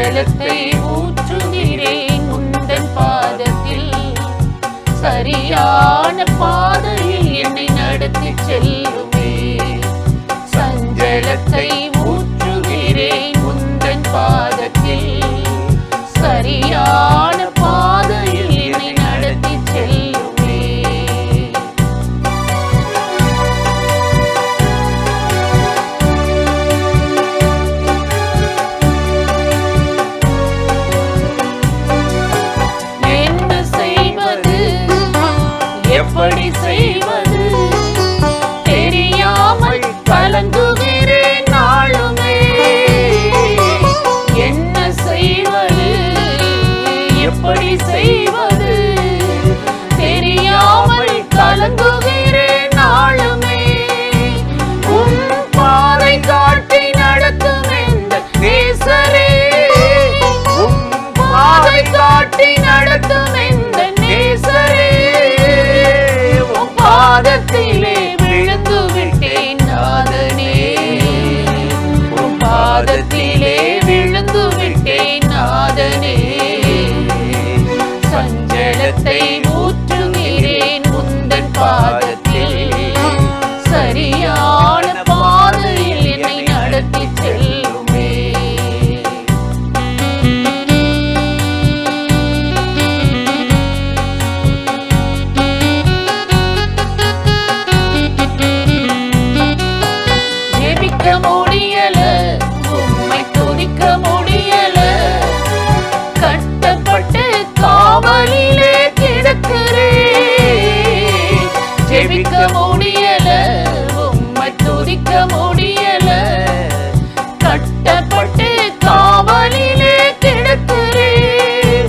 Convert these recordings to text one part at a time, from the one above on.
சஞ்சலத்தை ஊற்றுகிறேன் உந்தன் பாதத்தில். சரியான பாதையில் என்னை நடத்தி செல்லுமே. சஞ்சலத்தை ஊற்றுகிறேன் உந்தன் பாதத்தில். சரியான பாதையில் என்னை நடத்தி செல்லுமே. என்ன செய்வது, எப்படி செய்வது தெரியாமல் கலங்குகிறேன் நாளுமே. என்ன செய்வது, எப்படி செய்வது தெரியாமல் கலங்குகிறேன் நாளுமே. உன் பாதை காட்டி நடத்தும் இந்த நேசரே, உன் பாதை காட்டி நடத்தும் இந்த நேசரே. உன் பாதத்திலே விழுந்து விட்டேன் நாதனே. உன் பாதத்திலே விழுந்து விட்டேன் நாதனே. சஞ்சலத்தை ஊற்றுகிறேன் உந்தன் பாதத்தில். சரியான பாதையில் என்னை நடத்தி செல்லுமே. ஜெபிக்க முடியல, உம்மை துதிக்க முடியல. கட்டப்பட்டு காவலிலே கிடக்கிறேன். ஜெபிக்க முடியல, உம்மை துதிக்க முடியல. கட்டப்பட்டு காவலிலே கிடக்கிறேன்.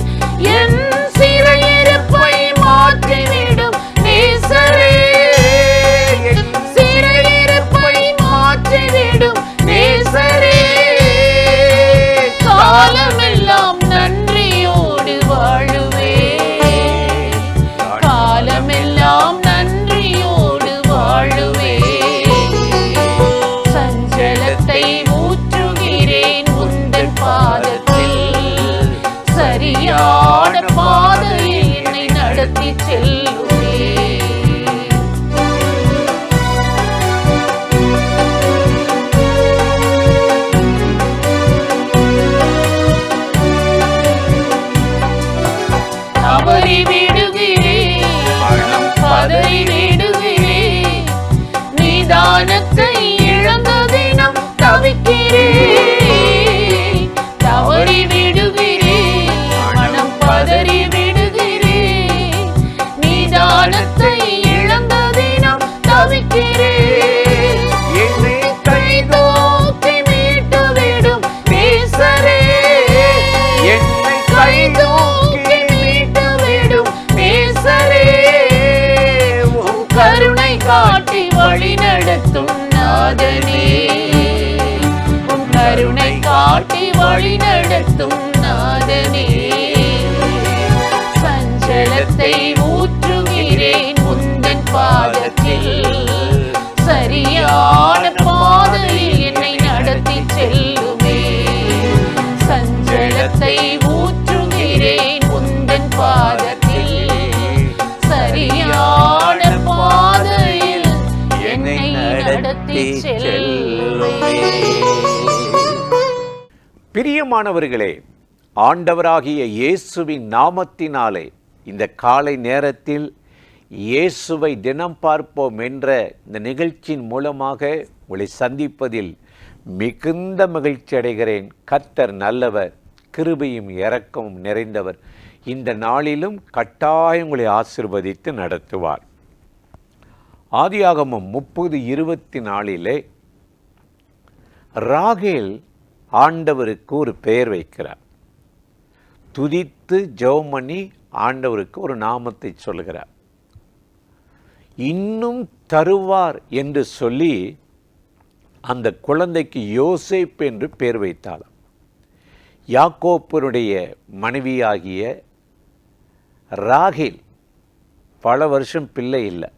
என் சிறையிருப்பை மாற்றிவிடும் நேசரே. சிறையிருப்பை மாற்றிவிடும் நேசரே. காலமெல்லாம் நன்றியோடு வாழுவே. காலமெல்லாம் நன்றியோடு வாழுவே. சஞ்சலத்தை ஊற்றுகிறேன் உந்தன் பாதத்தில். சரியான பாதையில் என்னை நடத்தி செல்லுமே. தவறி விடுகிறேன், மனம் பதறி விடுகிறேன். நிதானத்தை இழந்த தினம் தவிக்கிறேன். தவறி விடுகிறேன், மனம் பதறி விடுகிறேன். நிதானத்தை இழந்த தினம் தவிக்கிறேன். என்னை கை தூக்கி மீட்டு விடும் நேசரே. என்னை கை தூக்கி மீட்டு விடும் நேசரே. உன் கருணை காட்டி வழி நடத்தும் நாதனே. உன் கருணை காட்டி வழி நடத்தும் நாதனே. சஞ்சலத்தை ஊற்றுகிறேன் உந்தன் பாதத்தில். சரியான பாதையில் என்னை நடத்தி செல்லுமே. சஞ்சலத்தை ஊற்றுகிறேன் உந்தன் பாதத்தில். சரியான பாதையில் என்னை நடத்தி செல்லுமே. பிரியமானவர்களே, ஆண்டவராகிய இயேசுவின் நாமத்தினாலே இந்த காலை நேரத்தில் இயேசுவை தினம் பார்ப்போம் என்ற இந்த நிகழ்ச்சியின் மூலமாக உங்களை சந்திப்பதில் மிகுந்த மகிழ்ச்சி அடைகிறேன். கர்த்தர் நல்லவர், கிருபையும் இரக்கமும் நிறைந்தவர். இந்த நாளிலும் கட்டாயம் உங்களை ஆசீர்வதித்து நடத்துவார். ஆதியாகமம் 30:24 ராகேல் ஆண்டவருக்கு ஒரு பெயர் வைக்கிறார். துதித்து ஜெபம் பண்ணி ஆண்டவருக்கு ஒரு நாமத்தை சொல்கிறார். இன்னும் தருவார் என்று சொல்லி அந்த குழந்தைக்கு யோசேப்பு என்று பெயர் வைத்தாளாம். யாக்கோப்பனுடைய மனைவியாகிய ராகேல் பல வருஷம் பிள்ளை இல்லை,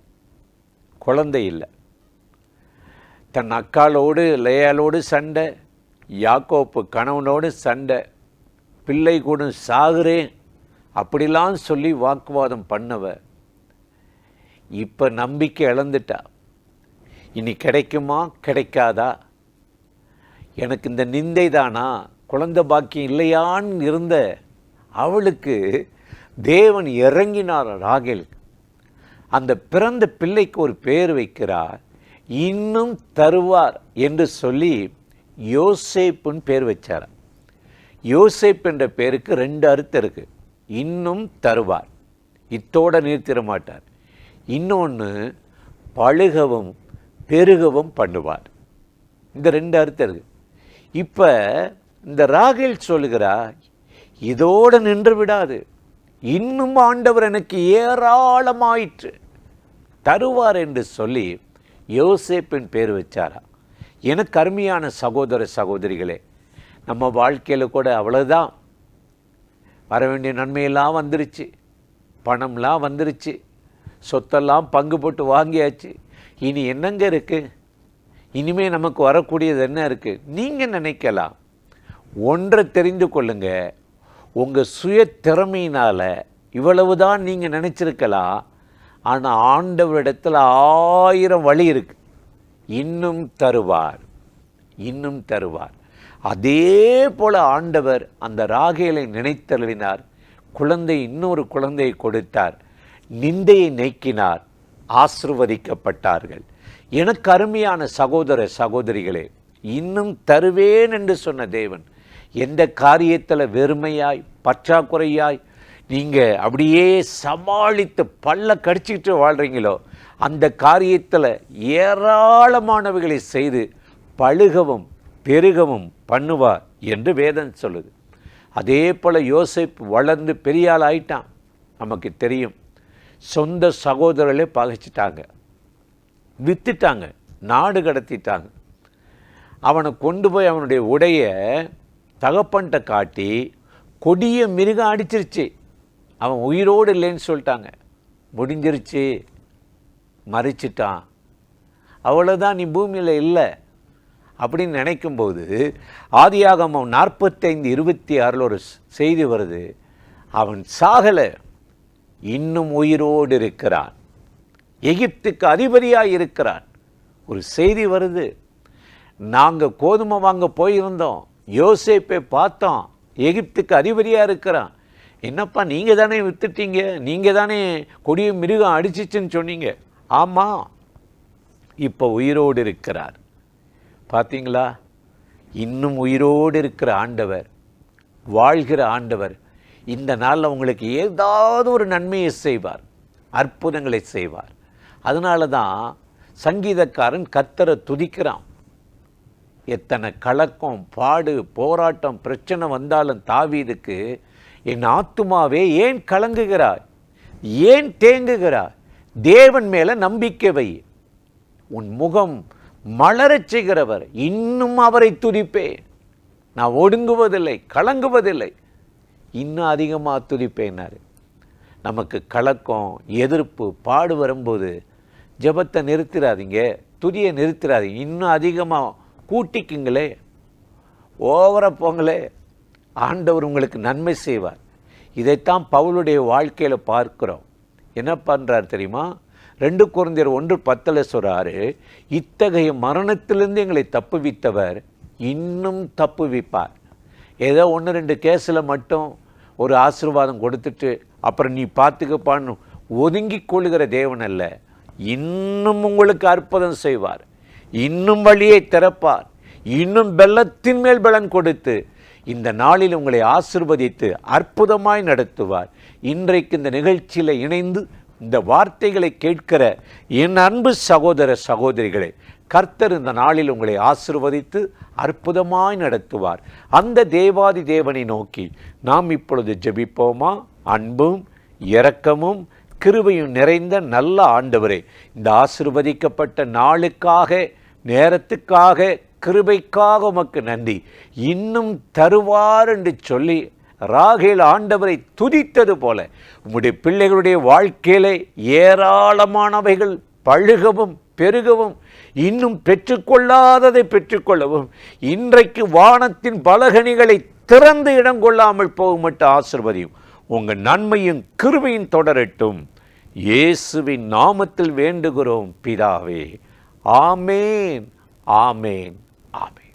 குழந்தை இல்லை. தன் அக்காளோடு லேயாலோடு சண்டை, யாக்கோப்பு கணவனோடு சண்டை. பிள்ளை கூட சாகுறேன் அப்படிலாம் சொல்லி வாக்குவாதம் பண்ணவ இப்போ நம்பிக்கை இழந்துட்டா. இனி கிடைக்குமா கிடைக்காதா, எனக்கு இந்த நிந்தை தானா, குழந்தை பாக்கியம் இல்லையான்னு இருந்த அவளுக்கு தேவன் இறங்கினார். ராகேல் அந்த பிறந்த பிள்ளைக்கு ஒரு பேர் வைக்கிறார், இன்னும் தருவார் என்று சொல்லி யோசேப்புன்னு பேர் வச்சார். யோசேப் என்ற பேருக்கு 2 அர்த்தம் இருக்கு. இன்னும் தருவார், இத்தோட நிறுத்திட மாட்டார். இன்னொன்று பழுகவும் பெருகவும் பண்ணுவார். இந்த 2 அர்த்தம் இருக்கு. இப்போ இந்த ராகேல் சொல்லுகிறார், இதோடு நின்று விடாது, இன்னும் ஆண்டவர் எனக்கு ஏராளமாயிற்று தருவார் என்று சொல்லி யோசேப்பின் பேர் வச்சாரா. எனக்கு அருமையான சகோதர சகோதரிகளே, நம்ம வாழ்க்கையில் கூட அவ்வளோதான், வர வேண்டிய நன்மையெல்லாம் வந்துருச்சு, பணம்லாம் வந்துருச்சு, சொத்தெல்லாம் பங்கு போட்டு வாங்கியாச்சு, இனி என்னங்க இருக்குது, இனிமேல் நமக்கு வரக்கூடியது என்ன இருக்குது? நீங்கள் நினைக்கலாம். ஒன்றை தெரிந்து கொள்ளுங்க, உங்கள் சுய திறமையினால் இவ்வளவுதான் நீங்கள் நினச்சிருக்கலாம். ஆனால் ஆண்டவரிடத்தில் 1000 வழி இருக்கு. இன்னும் தருவார், இன்னும் தருவார். அதே போல் ஆண்டவர் அந்த ராகேலை நினைத்தருளினார். இன்னொரு குழந்தையை கொடுத்தார், நிந்தையை நீக்கினார், ஆசிர்வதிக்கப்பட்டார்கள். எனக்கு அருமையான சகோதர சகோதரிகளே, இன்னும் தருவேன் என்று சொன்ன தேவன் எந்த காரியத்தில் வெறுமையாய் பற்றாக்குறையாய் நீங்கள் அப்படியே சமாளித்து பல்ல கடிச்சிக்கிட்டு வாழ்கிறீங்களோ, அந்த காரியத்தில் ஏராளமானவைகளை செய்து பழுகவும் பெருகவும் பண்ணுவார் என்று வேதம் சொல்லுது. அதே போல் யோசேப்பு வளர்ந்து பெரிய ஆள் ஆயிட்டான். நமக்கு தெரியும், சொந்த சகோதரர்களே பகைச்சிட்டாங்க, வித்துட்டாங்க, நாடு கடத்திட்டாங்க. அவனை கொண்டு போய் அவனுடைய உடைய தகப்பன்ட்ட காட்டி கொடிய மிருகம் அடிச்சிருச்சு. அவன் உயிரோடு இல்லைன்னு சொல்லிட்டாங்க. முடிஞ்சிருச்சு, மறிச்சிட்டான், அவ்வளோதான், நீ பூமியில் இல்லை அப்படின்னு நினைக்கும்போது ஆதியாகமம் 45:26 ஒரு செய்தி வருது. அவன் சாகலை, இன்னும் உயிரோடு இருக்கிறான், எகிப்துக்கு அதிபதியாக இருக்கிறான். ஒரு செய்தி வருது. நாங்கள் கோதுமை வாங்க போயிருந்தோம், யோசேப்பை பார்த்தோம், எகிப்துக்கு அதிபதியாக இருக்கிறான். என்னப்பா நீங்கள் தானே வித்துட்டீங்க, நீங்கள் தானே கொடிய மிருகம் அடிச்சிச்சுன்னு சொன்னீங்க. ஆமாம், இப்போ உயிரோடு இருக்கிறார். பார்த்தீங்களா, இன்னும் உயிரோடு இருக்கிற ஆண்டவர், வாழ்கிற ஆண்டவர் இந்த நாளில் உங்களுக்கு ஏதாவது ஒரு நன்மையை செய்வார், அற்புதங்களை செய்வார். அதனால தான் சங்கீதக்காரன் கர்த்தரை துதிக்கிறான். எத்தனை கலக்கம், பாடு, போராட்டம், பிரச்சனை வந்தாலும் தாவீதுக்கு, என் ஆத்துமாவே ஏன் கலங்குகிறாய், ஏன் தேங்குகிறாய், தேவன் மேலே நம்பிக்கை வை, உன் முகம் மலரச் செய்கிறவர், இன்னும் அவரை துதிப்பேன், நான் ஒடுங்குவதில்லை, கலங்குவதில்லை, இன்னும் அதிகமாக துதிப்பேன்னாரு. நமக்கு கலக்கம், எதிர்ப்பு, பாடு வரும்போது ஜெபத்தை நிறுத்திடாதீங்க, துதியை நிறுத்திடாதீங்க, இன்னும் அதிகமாக கூட்டிக்குங்களே, ஓவராக போங்களே, ஆண்டவர் உங்களுக்கு நன்மை செய்வார். இதைத்தான் பவுலுடைய வாழ்க்கையில் பார்க்கிறோம். என்ன பண்ணுறார் தெரியுமா? 2 கொரிந்தியர் 1:10 சொல்கிறாரு, இத்தகைய மரணத்திலிருந்து எங்களை தப்புவித்தவர் இன்னும் தப்புவிப்பார். ஏதோ 1-2 கேஸில் மட்டும் ஒரு ஆசீர்வாதம் கொடுத்துட்டு அப்புறம் நீ பார்த்துக்கப்பான்னு ஒதுங்கி கொள்ளுகிற தேவன் அல்ல, இன்னும் உங்களுக்கு அற்புதம் செய்வார், இன்னும் வழியை திறப்பார், இன்னும் பெல்லத்தின் மேல் பலன் கொடுத்து இந்த நாளில் உங்களை ஆசீர்வதித்து அற்புதமாய் நடத்துவார். இன்றைக்கு இந்த நிகழ்ச்சியில் இணைந்து இந்த வார்த்தைகளை கேட்கிற என் அன்பு சகோதர சகோதரிகளே, கர்த்தர் இந்த நாளில் உங்களை ஆசீர்வதித்து அற்புதமாய் நடத்துவார். அந்த தேவாதி தேவனை நோக்கி நாம் இப்பொழுது ஜெபிப்போமா? அன்பும் இரக்கமும் கிருபையும் நிறைந்த நல்ல ஆண்டவரே, இந்த ஆசீர்வதிக்கப்பட்ட நாளுக்காக, நேரத்துக்காக, கிருபைக்காக உமக்கு நன்றி. இன்னும் தருவார் என்று சொல்லி ராகேல் ஆண்டவரை துதித்தது போல உம்முடைய பிள்ளைகளுடைய வாழ்க்கையிலே ஏராளமானவைகள் பழுகவும் பெருகவும், இன்னும் பெற்றுக்கொள்ளாததை பெற்றுக்கொள்ளவும், இன்றைக்கு வானத்தின் பலகணிகளை திறந்து இடம் கொள்ளாமல் போக மட்டும் ஆசீர்வதியும். உங்கள் நன்மையும் கிருபையும் தொடரட்டும். இயேசுவின் நாமத்தில் வேண்டுகிறோம் பிதாவே. ஆமேன், ஆமேன், ஆமேன்.